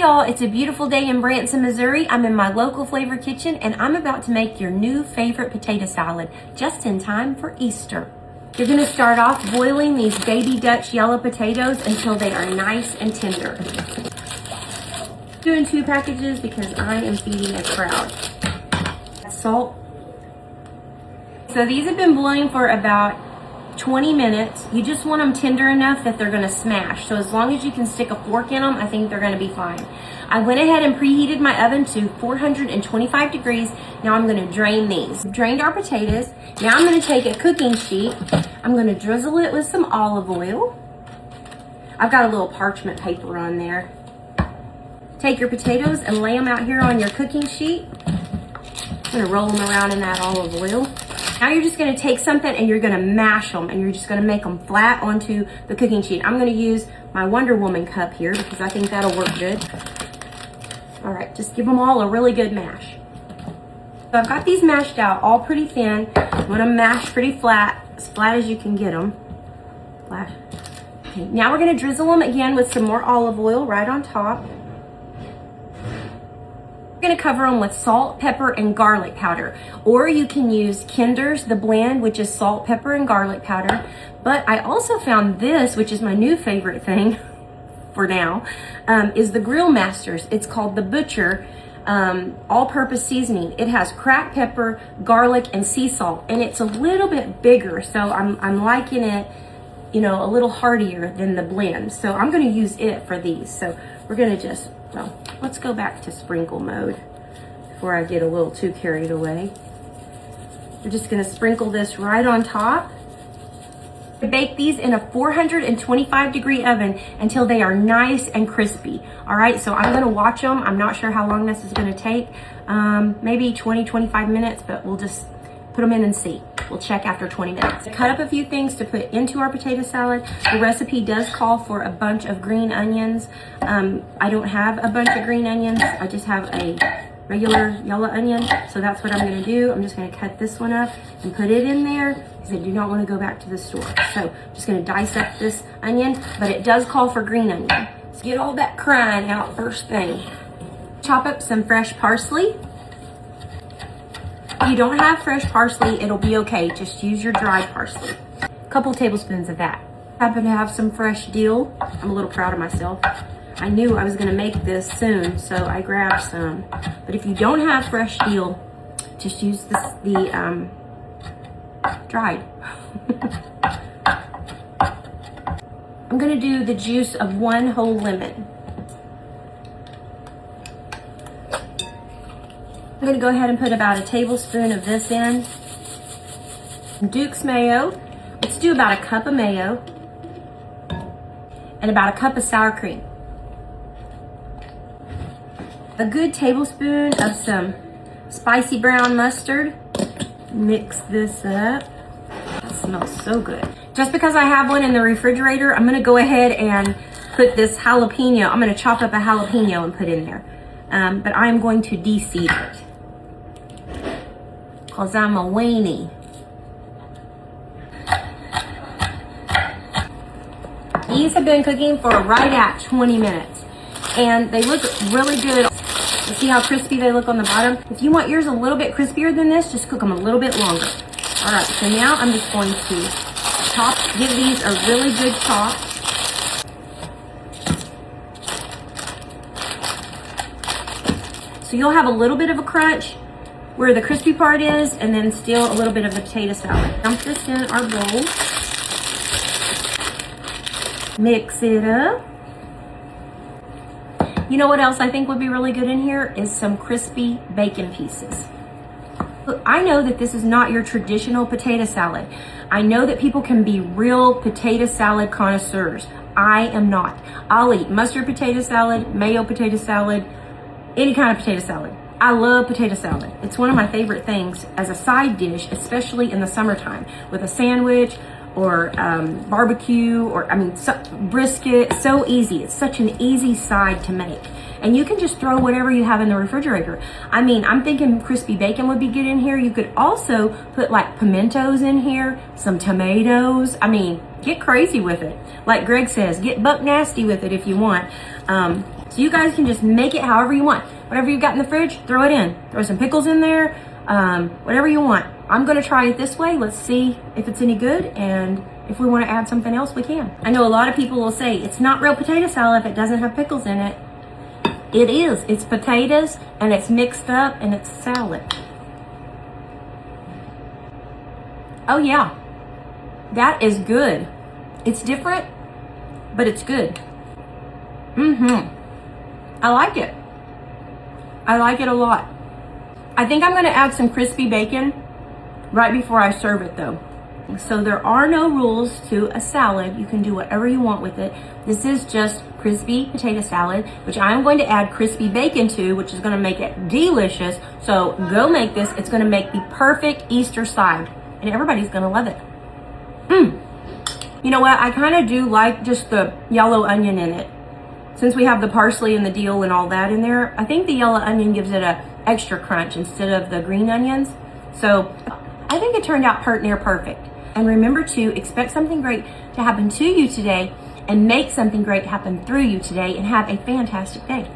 y'all, it's a beautiful day in Branson, Missouri. I'm in my local flavor kitchen and I'm about to make your new favorite potato salad just in time for Easter. You're gonna start off boiling these baby Dutch yellow potatoes until they are nice and tender. Doing 2 packages because I am feeding a crowd. Salt. So these have been boiling for about 20 minutes. You just want them tender enough that they're gonna smash. So as long as you can stick a fork in them, I think they're gonna be fine. I went ahead and preheated my oven to 425 degrees. Now I'm gonna drain these. We've drained our potatoes. Now I'm gonna take a cooking sheet. I'm gonna drizzle it with some olive oil. I've got a little parchment paper on there. Take your potatoes and lay them out here on your cooking sheet. I'm gonna roll them around in that olive oil. Now you're just gonna take something and you're gonna mash them and you're just gonna make them flat onto the cooking sheet. I'm gonna use my Wonder Woman cup here because I think that'll work good. All right, just give them all a really good mash. So I've got these mashed out all pretty thin. You wanna mash pretty flat, as flat as you can get them. Flat. Okay, now we're gonna drizzle them again with some more olive oil right on top. We're gonna cover them with salt, pepper, and garlic powder. Or you can use Kinder's The Blend, which is salt, pepper, and garlic powder. But I also found this, which is my new favorite thing for now, is the Grill Masters. It's called the Butcher all-purpose seasoning. It has cracked pepper, garlic, and sea salt, and it's a little bit bigger, so I'm liking it, you know, a little heartier than the blend. So I'm gonna use it for these. So we're gonna just, well, let's go back to sprinkle mode before I get a little too carried away. We're just gonna sprinkle this right on top. Bake these in a 425 degree oven until they are nice and crispy. All right, so I'm gonna watch them. I'm not sure how long this is gonna take. Maybe 20-25 minutes, but we'll just put them in and see. We'll check after 20 minutes. Cut up a few things to put into our potato salad. The recipe does call for a bunch of green onions. I don't have a bunch of green onions. I just have a regular yellow onion. So that's what I'm gonna do. I'm just gonna cut this one up and put it in there because I do not wanna go back to the store. So I'm just gonna dice up this onion, but it does call for green onion. So get all that crying out first thing. Chop up some fresh parsley. If you don't have fresh parsley, it'll be okay. Just use your dried parsley. A couple tablespoons of that. Happen to have some fresh dill. I'm a little proud of myself. I knew I was gonna make this soon, so I grabbed some. But if you don't have fresh dill, just use the dried. I'm gonna do the juice of 1 whole lemon. I'm gonna go ahead and put about a tablespoon of this in. Duke's mayo. Let's do about a cup of mayo and about a cup of sour cream. A good tablespoon of some spicy brown mustard. Mix this up. That smells so good. Just because I have one in the refrigerator, I'm gonna go ahead and put this jalapeno. I'm gonna chop up a jalapeno and put in there. But I'm going to de-seed it because I'm a weenie. These have been cooking for right at 20 minutes and they look really good. You see how crispy they look on the bottom? If you want yours a little bit crispier than this, just cook them a little bit longer. All right, so now I'm just going to give these a really good chop. So you'll have a little bit of a crunch where the crispy part is, and then still a little bit of the potato salad. Dump this in our bowl. Mix it up. You know what else I think would be really good in here is some crispy bacon pieces. Look, I know that this is not your traditional potato salad. I know that people can be real potato salad connoisseurs. I am not. I'll eat mustard potato salad, mayo potato salad, any kind of potato salad. I love potato salad. It's one of my favorite things as a side dish, especially in the summertime with a sandwich or barbecue or, brisket. So easy. It's such an easy side to make. And you can just throw whatever you have in the refrigerator. I'm thinking crispy bacon would be good in here. You could also put like pimentos in here, some tomatoes. Get crazy with it. Like Greg says, get buck nasty with it if you want. So you guys can just make it however you want. Whatever you got in the fridge, throw it in. Throw some pickles in there, whatever you want. I'm gonna try it this way. Let's see if it's any good, and if we wanna add something else, we can. I know a lot of people will say, it's not real potato salad if it doesn't have pickles in it. It is. It's potatoes, and it's mixed up, and it's salad. Oh yeah, that is good. It's different, but it's good. I like it. I like it a lot. I think I'm gonna add some crispy bacon right before I serve it though. So there are no rules to a salad. You can do whatever you want with it. This is just crispy potato salad, which I'm going to add crispy bacon to, which is gonna make it delicious. So go make this. It's gonna make the perfect Easter side, and everybody's gonna love it. You know what? I kind of do like just the yellow onion in it. Since we have the parsley and the dill and all that in there, I think the yellow onion gives it a extra crunch instead of the green onions. So I think it turned out near perfect. And remember to expect something great to happen to you today, and make something great happen through you today, and have a fantastic day.